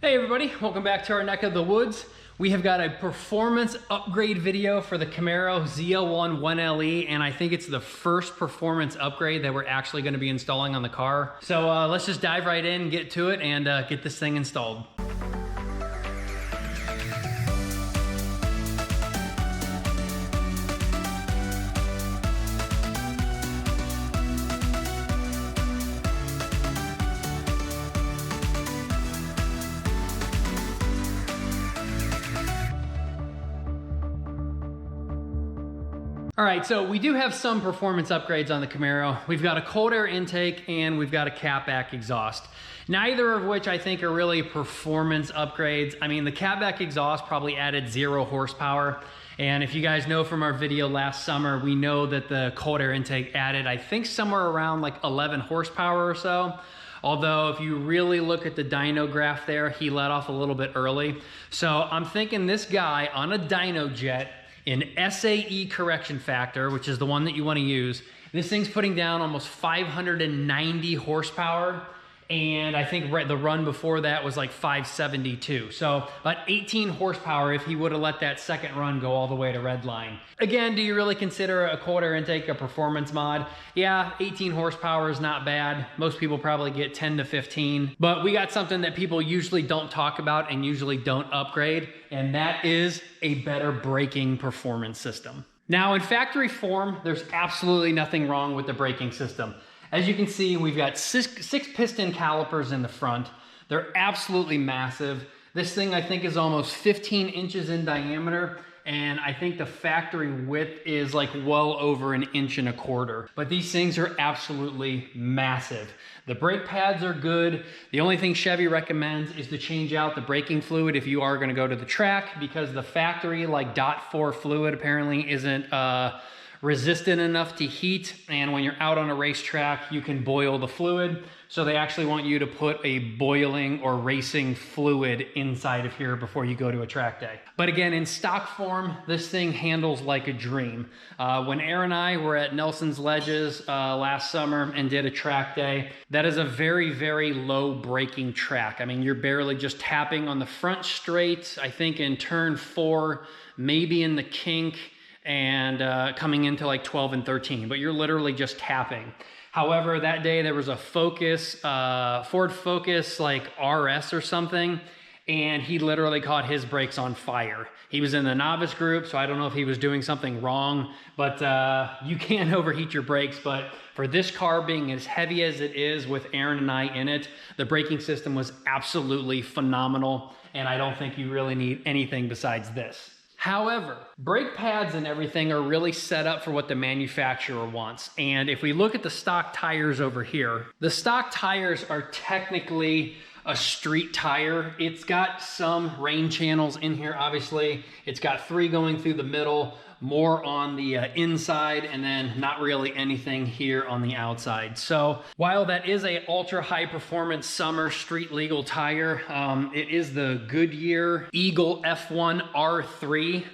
Hey everybody, welcome back to our Neck of the Woods. We have got a performance upgrade video for the Camaro ZL11LE, and I think it's the first performance upgrade that we're actually going to be installing on the car. So let's just dive right in, get to it, and get this thing installed. All right, so we do have some performance upgrades on the Camaro. We've got a cold air intake and we've got a catback exhaust. Neither of which I think are really performance upgrades. I mean, the catback exhaust probably added 0 horsepower. And if you guys know from our video last summer, we know that the cold air intake added, I think, somewhere around like 11 horsepower or so. Although if you really look at the dyno graph there, he let off a little bit early. So I'm thinking this guy on a dyno jet in SAE correction factor, which is the one that you want to use, this thing's putting down almost 590 horsepower. And I think the run before that was like 572. So about 18 horsepower if he would have let that second run go all the way to red line. Again, do you really consider a cold air intake a performance mod? Yeah, 18 horsepower is not bad. Most people probably get 10 to 15. But we got something that people usually don't talk about and usually don't upgrade, and that is a better braking performance system. Now in factory form, there's absolutely nothing wrong with the braking system. As you can see, we've got six piston calipers in the front. They're absolutely massive. This thing I think is almost 15 inches in diameter, and I think the factory width is like well over 1.25 inches. But these things are absolutely massive. The brake pads are good. The only thing Chevy recommends is to change out the braking fluid if you are gonna go to the track, because the factory like DOT4 fluid apparently isn't resistant enough to heat, and when you're out on a racetrack you can boil the fluid, so they actually want you to put a boiling or racing fluid inside of here before you go to a track day. But again, in stock form, this thing handles like a dream. When Aaron and I were at Nelson's Ledges last summer and did a track day, that is a very, very low braking track. I mean, you're barely just tapping on the front straight, I think in turn 4, maybe in the kink, and coming into like 12 and 13, but you're literally just tapping. However, that day there was a Focus, Ford Focus like RS or something, and he literally caught his brakes on fire. He was in the novice group, so I don't know if he was doing something wrong, but you can overheat your brakes. But for this car being as heavy as it is with Aaron and I in it, the braking system was absolutely phenomenal, and I don't think you really need anything besides this. However, brake pads and everything are really set up for what the manufacturer wants. And if we look at the stock tires over here, the stock tires are technically a street tire. It's got some rain channels in here, obviously. It's got 3 going through the middle, more on the inside, and then not really anything here on the outside. So while that is a ultra high performance summer street legal tire, it is the Goodyear Eagle F1 R3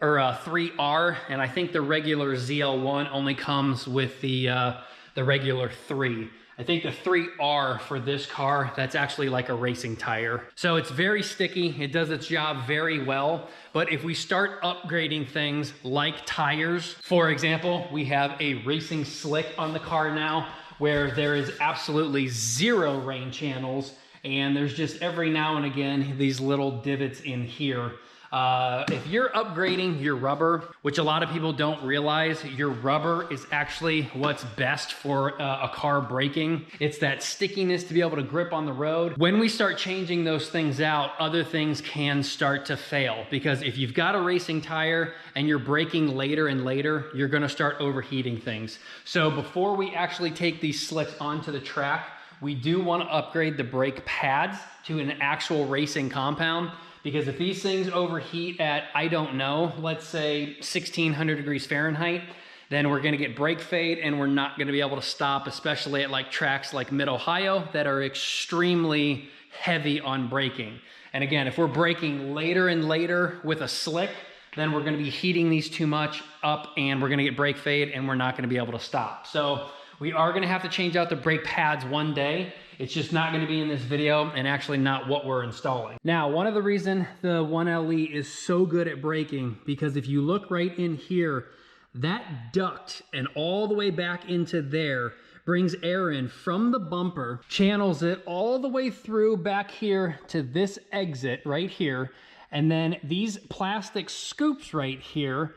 or 3R, and I think the regular ZL1 only comes with the regular 3. I think the 3R for this car, that's actually like a racing tire. So it's very sticky, it does its job very well, but if we start upgrading things like tires, for example, we have a racing slick on the car now where there is absolutely 0 rain channels, and there's just every now and again these little divots in here. If you're upgrading your rubber, which a lot of people don't realize, your rubber is actually what's best for a car braking. It's that stickiness to be able to grip on the road. When we start changing those things out, other things can start to fail, because if you've got a racing tire and you're braking later and later, you're gonna start overheating things. So before we actually take these slicks onto the track, we do want to upgrade the brake pads to an actual racing compound. Because if these things overheat at, I don't know, let's say 1600 degrees Fahrenheit, then we're gonna get brake fade and we're not gonna be able to stop, especially at like tracks like Mid-Ohio that are extremely heavy on braking. And again, if we're braking later and later with a slick, then we're gonna be heating these too much up and we're gonna get brake fade and we're not gonna be able to stop. So We are gonna have to change out the brake pads one day. It's just not gonna be in this video and actually not what we're installing. Now, one of the reasons the 1LE is so good at braking, because if you look right in here, that duct and all the way back into there brings air in from the bumper, channels it all the way through back here to this exit right here. And then these plastic scoops right here,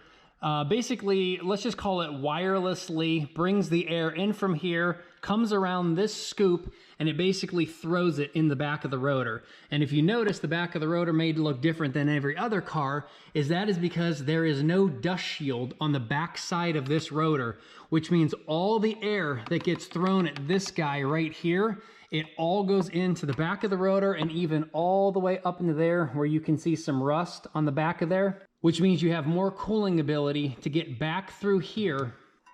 basically, let's just call it wirelessly, brings the air in from here, comes around this scoop, and it basically throws it in the back of the rotor. And if you notice, the back of the rotor made to look different than every other car, that is because there is no dust shield on the back side of this rotor, which means all the air that gets thrown at this guy right here, it all goes into the back of the rotor and even all the way up into there where you can see some rust on the back of there, which means you have more cooling ability to get back through here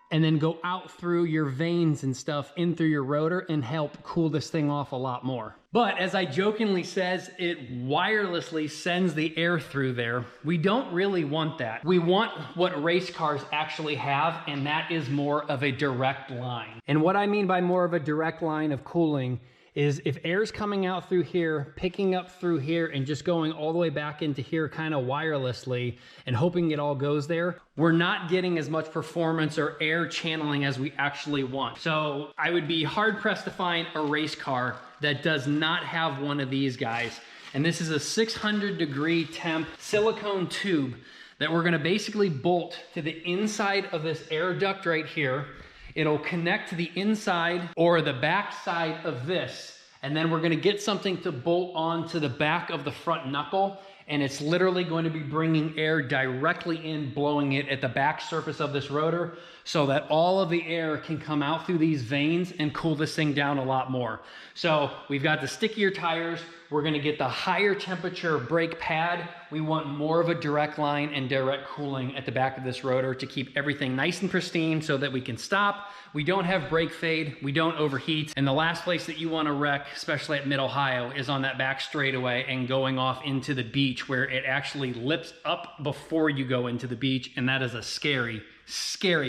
and then go out through your vanes and stuff in through your rotor and help cool this thing off a lot more. But as I jokingly says, it wirelessly sends the air through there. We don't really want that. We want what race cars actually have, and that is more of a direct line. And what I mean by more of a direct line of cooling is if air's coming out through here, picking up through here, and just going all the way back into here kind of wirelessly and hoping it all goes there, we're not getting as much performance or air channeling as we actually want. So I would be hard pressed to find a race car that does not have one of these guys. And this is a 600-degree temp silicone tube that we're gonna basically bolt to the inside of this air duct right here. It'll connect to the inside or the back side of this, and then we're gonna get something to bolt on to the back of the front knuckle, and it's literally going to be bringing air directly in, blowing it at the back surface of this rotor so that all of the air can come out through these vanes and cool this thing down a lot more. So we've got the stickier tires. We're gonna get the higher temperature brake pad. We want more of a direct line and direct cooling at the back of this rotor to keep everything nice and pristine so that we can stop. We don't have brake fade, we don't overheat. And the last place that you wanna wreck, especially at Mid-Ohio, is on that back straightaway and going off into the beach where it actually lips up before you go into the beach. And that is a scary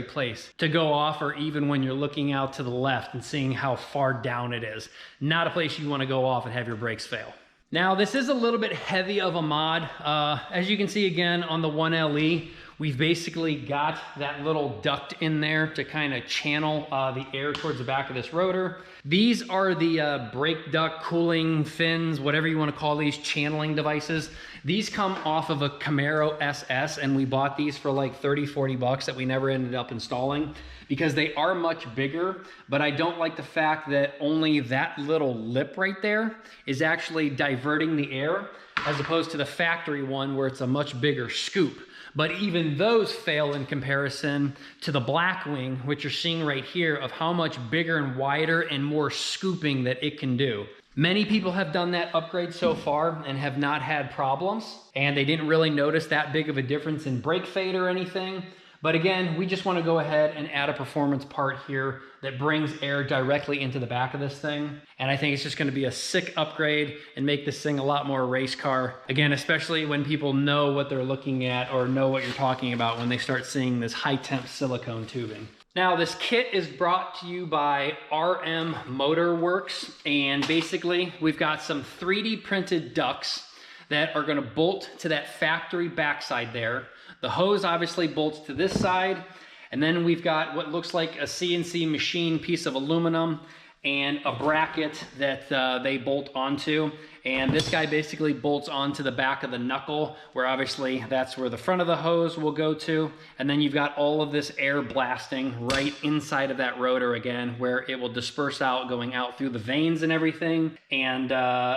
place to go off, or even when you're looking out to the left and seeing how far down it is. Not a place you want to go off and have your brakes fail. Now, this is a little bit heavy of a mod. As you can see again on the 1LE, we've basically got that little duct in there to kind of channel the air towards the back of this rotor. These are the brake duct cooling fins, whatever you want to call these, channeling devices. These come off of a Camaro SS, and we bought these for like 30, 40 bucks that we never ended up installing because they are much bigger, but I don't like the fact that only that little lip right there is actually diverting the air as opposed to the factory one where it's a much bigger scoop. But even those fail in comparison to the Blackwing, which you're seeing right here, of how much bigger and wider and more scooping that it can do. Many people have done that upgrade so far and have not had problems, and they didn't really notice that big of a difference in brake fade or anything. But again, we just want to go ahead and add a performance part here that brings air directly into the back of this thing. And I think it's just going to be a sick upgrade and make this thing a lot more race car. Again, especially when people know what they're looking at or know what you're talking about when they start seeing this high temp silicone tubing. Now, this kit is brought to you by RM Motor Works, and basically we've got some 3D printed ducts that are going to bolt to that factory backside there. The hose obviously bolts to this side, and then we've got what looks like a CNC machine piece of aluminum and a bracket that they bolt onto. And this guy basically bolts onto the back of the knuckle, where obviously that's where the front of the hose will go to. And then you've got all of this air blasting right inside of that rotor again, where it will disperse out, going out through the vanes and everything. And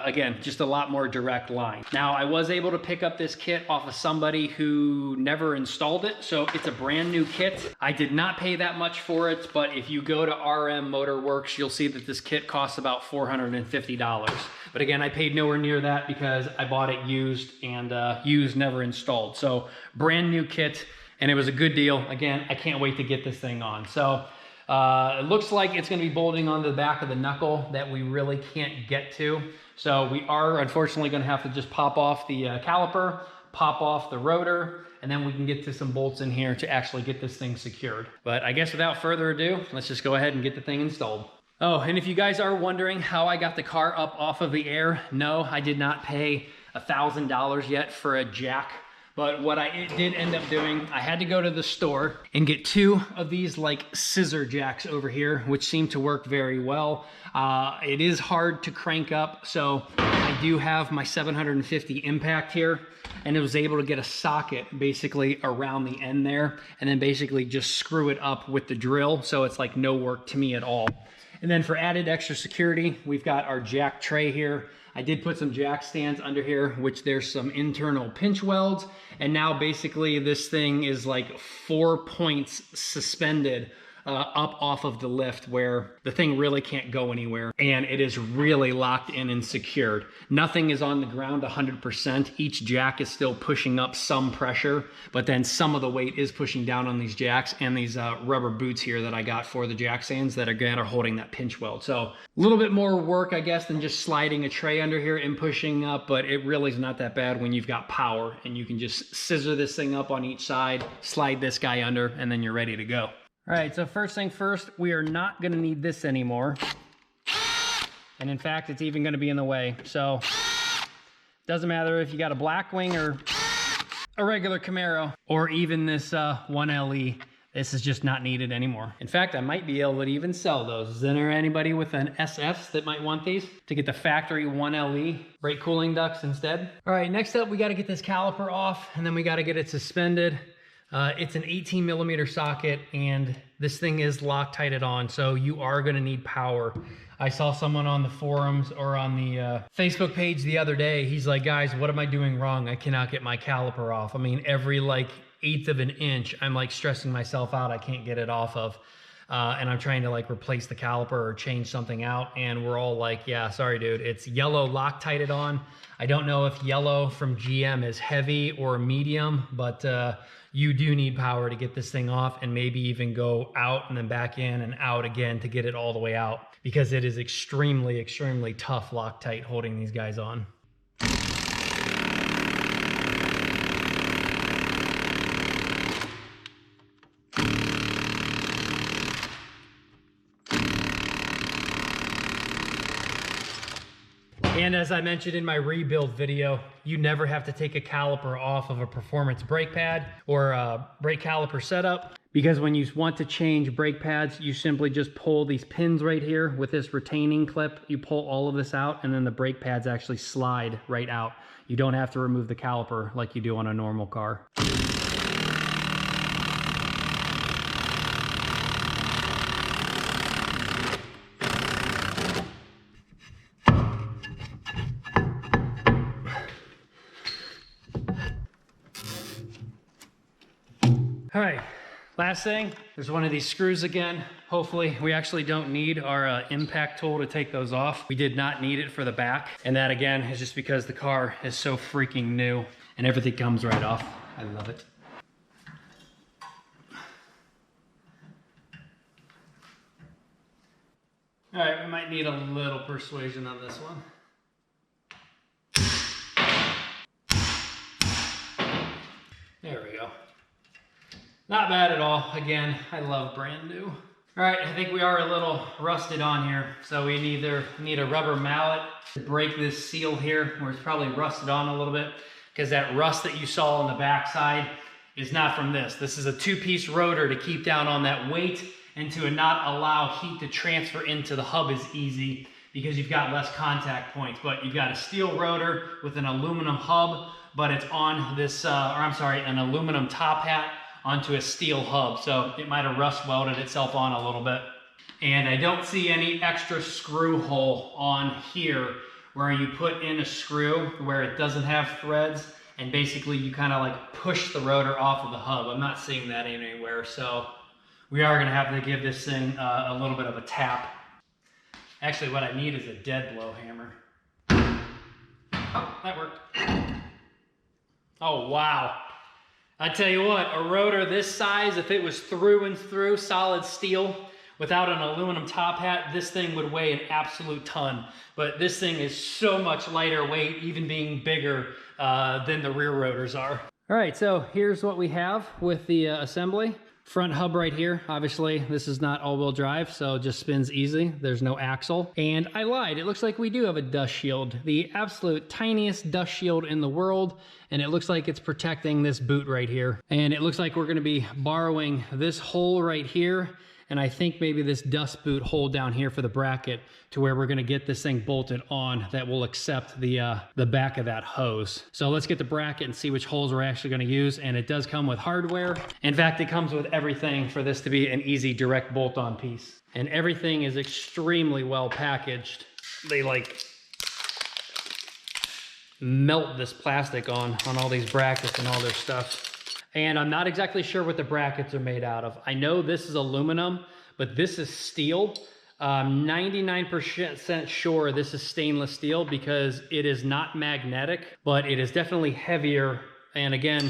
again, just a lot more direct line. Now, I was able to pick up this kit off of somebody who never installed it, so it's a brand new kit. I did not pay that much for it, but if you go to RM Motor Works, you'll see that this kit costs about $450. But again, I paid nowhere near that because I bought it used, and used, never installed. So brand new kit, and it was a good deal. Again, I can't wait to get this thing on. So it looks like it's gonna be bolting onto the back of the knuckle that we really can't get to. So we are unfortunately gonna have to just pop off the caliper, pop off the rotor, and then we can get to some bolts in here to actually get this thing secured. But I guess without further ado, let's just go ahead and get the thing installed. Oh, and if you guys are wondering how I got the car up off of the air, no, I did not pay $1,000 yet for a jack. But what I did end up doing, I had to go to the store and get 2 of these like scissor jacks over here, which seem to work very well. It is hard to crank up, so I do have my 750 impact here, and it was able to get a socket basically around the end there, and then basically just screw it up with the drill, so it's like no work to me at all. And then for added extra security, we've got our jack tray here. I did put some jack stands under here, which there's some internal pinch welds. And now basically this thing is like 4 points suspended up off of the lift where the thing really can't go anywhere. And it is really locked in and secured. Nothing is on the ground 100%. Each jack is still pushing up some pressure, but then some of the weight is pushing down on these jacks and these rubber boots here that I got for the jack stands that again are holding that pinch weld. So a little bit more work, I guess, than just sliding a tray under here and pushing up, but it really is not that bad when you've got power and you can just scissor this thing up on each side, slide this guy under, and then you're ready to go. All right, so first thing first, we are not gonna need this anymore. And in fact, it's even gonna be in the way. So, doesn't matter if you got a Blackwing or a regular Camaro, or even this 1LE, this is just not needed anymore. In fact, I might be able to even sell those. Is there anybody with an SF that might want these? To get the factory 1LE brake cooling ducts instead? All right, next up, we gotta get this caliper off, and then we gotta get it suspended. It's an 18mm socket, and this thing is Loctited on, so you are gonna need power. I saw someone on the forums or on the Facebook page the other day. He's like, guys, what am I doing wrong? I cannot get my caliper off. I mean, every like 1/8 of an inch, I'm like stressing myself out. I can't get it off of. And I'm trying to like replace the caliper or change something out. And we're all like, yeah, sorry, dude. It's yellow Loctited on. I don't know if yellow from GM is heavy or medium, but you do need power to get this thing off, and maybe even go out and then back in and out again to get it all the way out, because it is extremely, extremely tough Loctite holding these guys on. And as I mentioned in my rebuild video, you never have to take a caliper off of a performance brake pad or a brake caliper setup, because when you want to change brake pads, you simply just pull these pins right here with this retaining clip. You pull all of this out, and then the brake pads actually slide right out. You don't have to remove the caliper like you do on a normal car. All right, last thing, there's one of these screws again. Hopefully we actually don't need our impact tool to take those off. We did not need it for the back. And that again is just because the car is so freaking new and everything comes right off. I love it. All right, we might need a little persuasion on this one. There we go. Not bad at all. Again, I love brand new. All right, I think we are a little rusted on here. So we either need a rubber mallet to break this seal here, where it's probably rusted on a little bit, because that rust that you saw on the back side is not from this. This is a 2-piece rotor to keep down on that weight and to not allow heat to transfer into the hub is easy, because you've got less contact points. But you've got a steel rotor with an aluminum hub, but it's on this, an aluminum top hat onto a steel hub, so it might have rust welded itself on a little bit. And I don't see any extra screw hole on here where you put in a screw where it doesn't have threads, and basically you kind of like push the rotor off of the hub. I'm not seeing that anywhere, so we are gonna have to give this thing a little bit of a tap. Actually, what I need is a dead blow hammer. Oh, that worked. Oh, wow. I tell you what, a rotor this size, if it was through and through solid steel, Without an aluminum top hat, this thing would weigh an absolute ton. But this thing is so much lighter weight, even being bigger than the rear rotors are. All right, so here's what we have with the assembly. Front hub right here. Obviously, this is not all-wheel drive, so it just spins easy. There's no axle. And I lied. It looks like we do have a dust shield. The absolute tiniest dust shield in the world. And it looks like it's protecting this boot right here. And it looks like we're going to be borrowing this hole right here. And I think maybe this dust boot hole down here for the bracket to where we're going to get this thing bolted on that will accept the back of that hose. So let's get the bracket and see which holes we're actually going to use. And it does come with hardware. In fact, it comes with everything for this to be an easy direct bolt-on piece. And everything is extremely well packaged. They like melt this plastic on all these brackets and all their stuff. And I'm not exactly sure what the brackets are made out of. I know this is aluminum, but this is steel. 99% sure this is stainless steel because it is not magnetic, but it is definitely heavier. And again,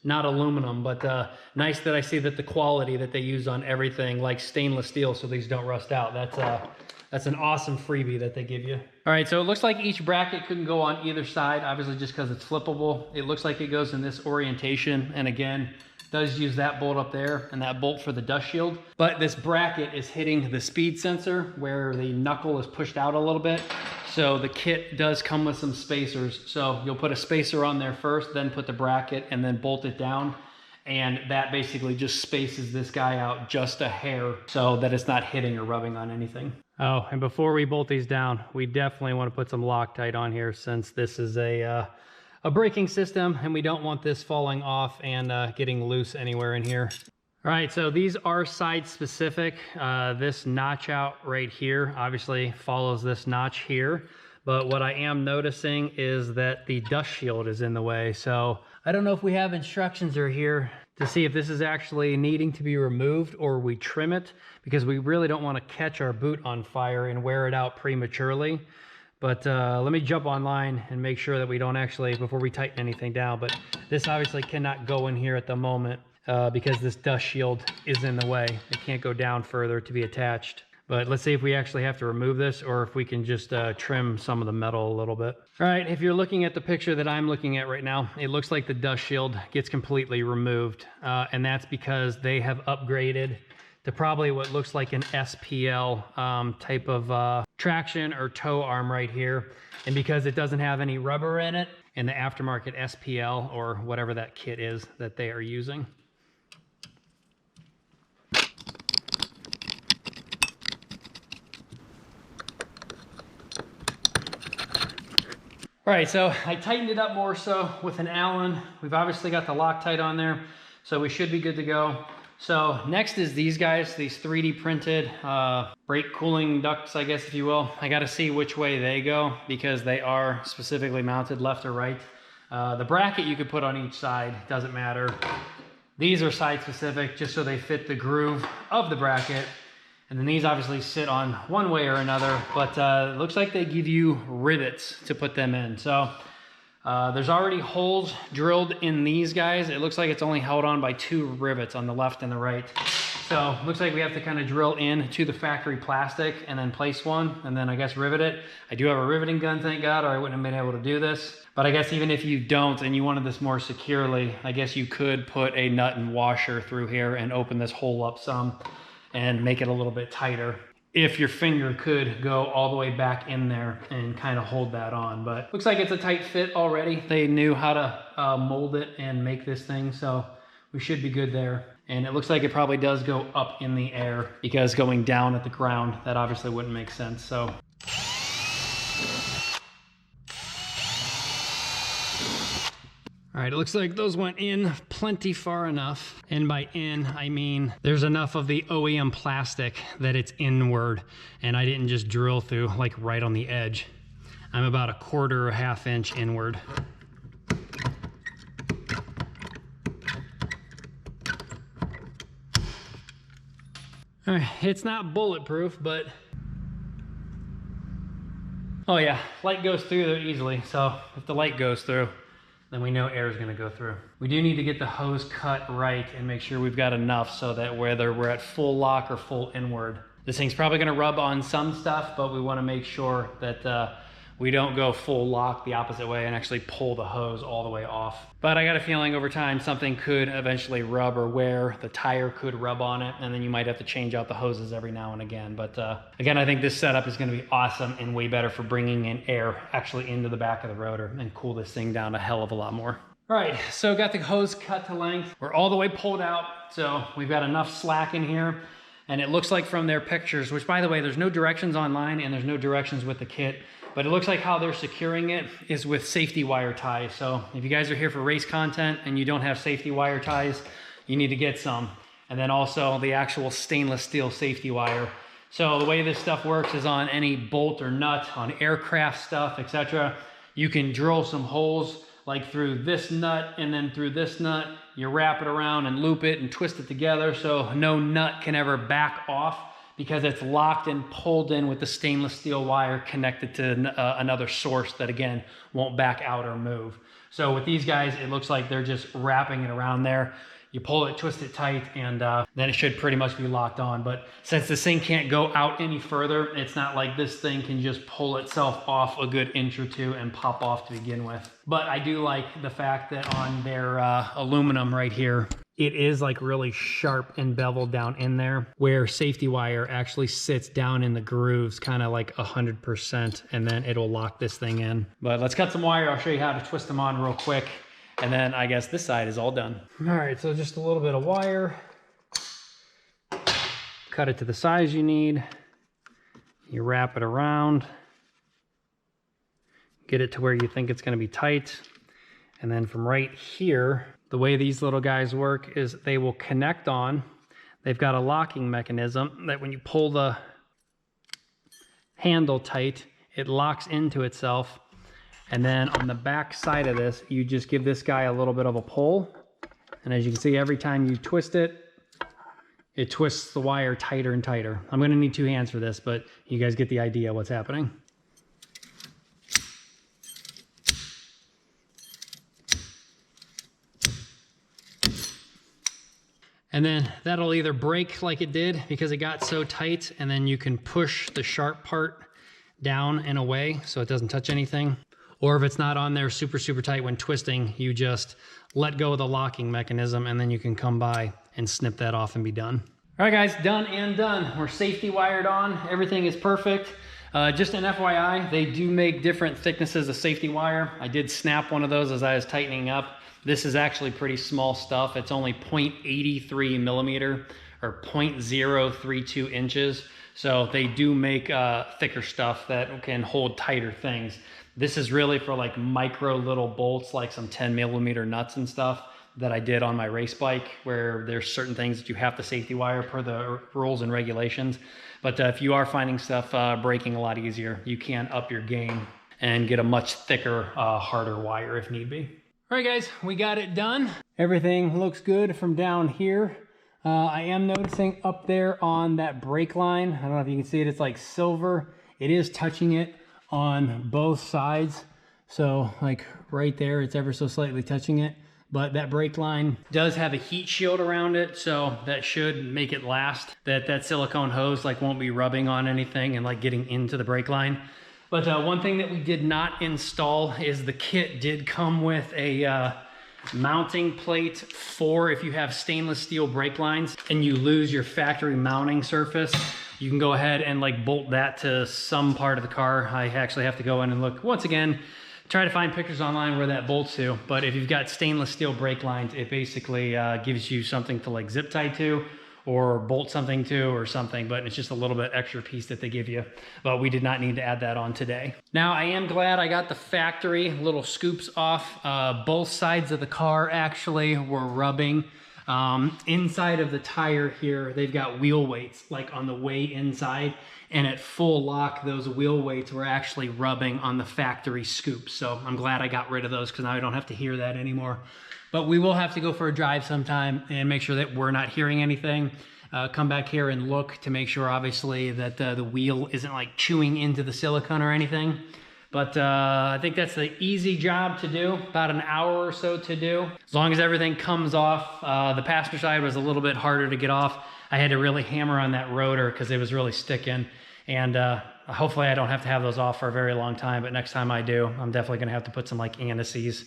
not aluminum, but nice that I see that the quality that they use on everything like stainless steel so these don't rust out. That's an awesome freebie that they give you. All right, so it looks like each bracket couldn't go on either side, obviously just because it's flippable. It looks like it goes in this orientation, and again, does use that bolt up there and that bolt for the dust shield. But this bracket is hitting the speed sensor where the knuckle is pushed out a little bit. So the kit does come with some spacers. So you'll put a spacer on there first, then put the bracket and then bolt it down. And that basically just spaces this guy out just a hair so that it's not hitting or rubbing on anything. Oh, and before we bolt these down, we definitely want to put some Loctite on here since this is a braking system and we don't want this falling off and getting loose anywhere in here. All right, so these are side specific. This notch out right here obviously follows this notch here. But what I am noticing is that the dust shield is in the way. So I don't know if we have instructions are here to see if this is actually needing to be removed or we trim it because we really don't want to catch our boot on fire and wear it out prematurely. But let me jump online and make sure that we don't actually, before we tighten anything down, but this obviously cannot go in here at the moment because this dust shield is in the way. It can't go down further to be attached. But let's see if we actually have to remove this or if we can just trim some of the metal a little bit. All right, if you're looking at the picture that I'm looking at right now, it looks like the dust shield gets completely removed. And that's because they have upgraded to probably what looks like an SPL type of traction or tow arm right here. And because it doesn't have any rubber in it, in the aftermarket SPL or whatever that kit is that they are using. All right, so I tightened it up more so with an Allen. We've obviously got the Loctite on there, so we should be good to go. So next is these guys, these 3D printed brake cooling ducts, I guess, if you will. I gotta see which way they go because they are specifically mounted left or right. The bracket you could put on each side, doesn't matter. These are side specific just so they fit the groove of the bracket. And then these obviously sit on one way or another, but it looks like they give you rivets to put them in. So there's already holes drilled in these guys. It looks like it's only held on by 2 rivets on the left and the right. So looks like we have to kind of drill in to the factory plastic and then place one and then I guess rivet it. I do have a riveting gun, thank God, or I wouldn't have been able to do this. But I guess even if you don't and you wanted this more securely, I guess you could put a nut and washer through here and open this hole up some and make it a little bit tighter. If your finger could go all the way back in there and kind of hold that on. But looks like it's a tight fit already. They knew how to mold it and make this thing, so we should be good there. And it looks like it probably does go up in the air because going down at the ground, that obviously wouldn't make sense. So all right, it looks like those went in plenty far enough. And by in, I mean there's enough of the OEM plastic that it's inward. And I didn't just drill through like right on the edge. I'm about a 1/4 or 1/2 inch inward. All right, it's not bulletproof, but oh yeah, light goes through there easily. So if the light goes through, then we know air is gonna go through. We do need to get the hose cut right and make sure we've got enough so that whether we're at full lock or full inward, this thing's probably gonna rub on some stuff, but we wanna make sure that we don't go full lock the opposite way and actually pull the hose all the way off. But I got a feeling over time something could eventually rub or wear, the tire could rub on it, and then you might have to change out the hoses every now and again. But again, I think this setup is gonna be awesome and way better for bringing in air actually into the back of the rotor and cool this thing down a hell of a lot more. All right, so got the hose cut to length. We're all the way pulled out, so we've got enough slack in here. And it looks like from their pictures, which by the way, there's no directions online and there's no directions with the kit, but it looks like how they're securing it is with safety wire ties. So if you guys are here for race content and you don't have safety wire ties, you need to get some. And then also the actual stainless steel safety wire. So the way this stuff works is on any bolt or nut, on aircraft stuff, etc. You can drill some holes like through this nut and then through this nut. You wrap it around and loop it and twist it together so no nut can ever back off, because it's locked and pulled in with the stainless steel wire connected to another source that again won't back out or move. So with these guys, it looks like they're just wrapping it around there. You pull it, twist it tight, and then it should pretty much be locked on. But since this thing can't go out any further, it's not like this thing can just pull itself off a good inch or two and pop off to begin with. But I do like the fact that on their aluminum right here, it is like really sharp and beveled down in there, where safety wire actually sits down in the grooves kind of like 100%, and then it'll lock this thing in. But let's cut some wire. I'll show you how to twist them on real quick. And then I guess this side is all done. All right, so just a little bit of wire. Cut it to the size you need. You wrap it around. Get it to where you think it's gonna be tight. And then from right here, the way these little guys work is they will connect on. They've got a locking mechanism that when you pull the handle tight, it locks into itself. And then on the back side of this, you just give this guy a little bit of a pull. And as you can see, every time you twist it, it twists the wire tighter and tighter. I'm gonna need two hands for this, but you guys get the idea what's happening. And then that'll either break like it did because it got so tight, and then you can push the sharp part down and away so it doesn't touch anything. Or if it's not on there super, super tight when twisting, you just let go of the locking mechanism and then you can come by and snip that off and be done. All right guys, done and done. We're safety wired on, everything is perfect. Just an FYI, they do make different thicknesses of safety wire. I did snap one of those as I was tightening up. This is actually pretty small stuff. It's only 0.83 millimeter or 0.032 inches. So they do make thicker stuff that can hold tighter things. This is really for like micro little bolts, like some 10 millimeter nuts and stuff that I did on my race bike, where there's certain things that you have to safety wire per the rules and regulations. But if you are finding stuff breaking a lot easier, you can up your game and get a much thicker, harder wire if need be. All right guys, we got it done. Everything looks good from down here. I am noticing up there on that brake line, I don't know if you can see it, it's like silver. It is touching it on both sides. So like right there, it's ever so slightly touching it. But that brake line does have a heat shield around it, so that should make it last. That silicone hose like won't be rubbing on anything and like getting into the brake line. But one thing that we did not install is the kit did come with a mounting plate for if you have stainless steel brake lines and you lose your factory mounting surface. You can go ahead and like bolt that to some part of the car. I actually have to go in and look once again, try to find pictures online where that bolts to. But if you've got stainless steel brake lines, it basically gives you something to like zip tie to or bolt something to or something, but it's just a little bit extra piece that they give you. But we did not need to add that on today. Now I am glad I got the factory little scoops off. Both sides of the car actually were rubbing. Inside of the tire here, they've got wheel weights like on the way inside, and at full lock, those wheel weights were actually rubbing on the factory scoops. So I'm glad I got rid of those because now I don't have to hear that anymore. But we will have to go for a drive sometime and make sure that we're not hearing anything. Come back here and look to make sure obviously that the wheel isn't like chewing into the silicone or anything. But I think that's the easy job to do, about an hour or so to do. As long as everything comes off. The passenger side was a little bit harder to get off. I had to really hammer on that rotor because it was really sticking. And hopefully I don't have to have those off for a very long time, but next time I do, I'm definitely gonna have to put some like anti-seize,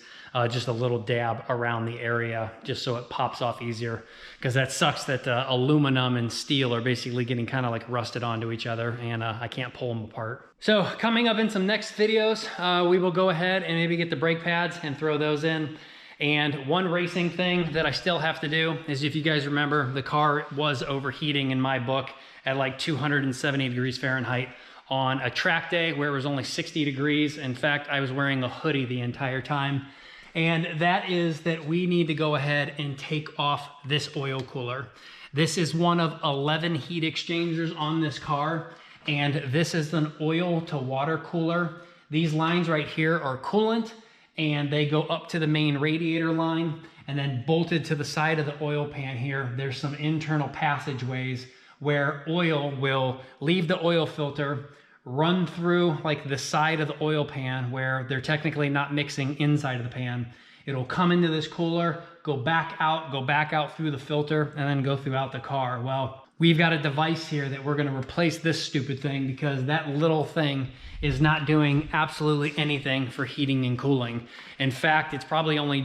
just a little dab around the area, just so it pops off easier. Because that sucks that aluminum and steel are basically getting kind of like rusted onto each other, and I can't pull them apart. So coming up in some next videos, we will go ahead and maybe get the brake pads and throw those in. And one racing thing that I still have to do is, if you guys remember, the car was overheating in my book at like 270 degrees Fahrenheit on a track day where it was only 60 degrees. In fact, I was wearing a hoodie the entire time. And that is that we need to go ahead and take off this oil cooler. This is one of 11 heat exchangers on this car. And this is an oil to water cooler. These lines right here are coolant, and they go up to the main radiator line, and then bolted to the side of the oil pan here, there's some internal passageways where oil will leave the oil filter, run through like the side of the oil pan where they're technically not mixing inside of the pan. It'll come into this cooler, go back out through the filter, and then go throughout the car. Well, we've got a device here that we're gonna replace this stupid thing, because that little thing is not doing absolutely anything for heating and cooling. In fact, it's probably only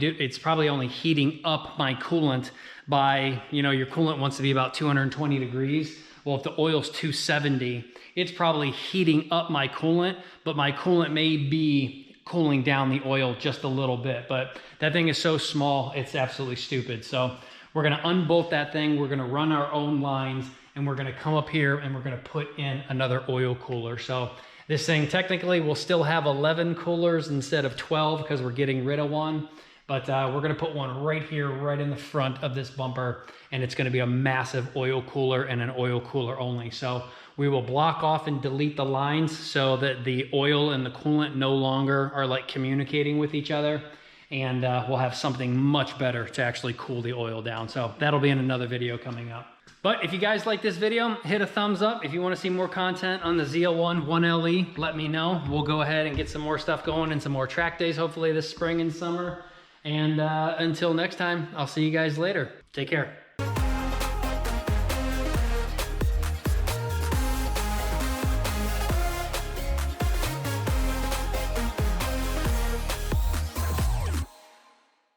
heating up my coolant by, you know, your coolant wants to be about 220 degrees. Well, if the oil's 270, it's probably heating up my coolant, but my coolant may be cooling down the oil just a little bit. But that thing is so small, it's absolutely stupid. So we're gonna unbolt that thing, we're gonna run our own lines, and we're gonna come up here and we're gonna put in another oil cooler. So this thing technically will still have 11 coolers instead of 12 because we're getting rid of one. But we're gonna put one right here, right in the front of this bumper, and it's gonna be a massive oil cooler and an oil cooler only. So we will block off and delete the lines so that the oil and the coolant no longer are like communicating with each other. And we'll have something much better to actually cool the oil down. So that'll be in another video coming up. But if you guys like this video, hit a thumbs up. If you want to see more content on the ZL11LE, let me know. We'll go ahead and get some more stuff going and some more track days, hopefully this spring and summer. And until next time, I'll see you guys later. Take care.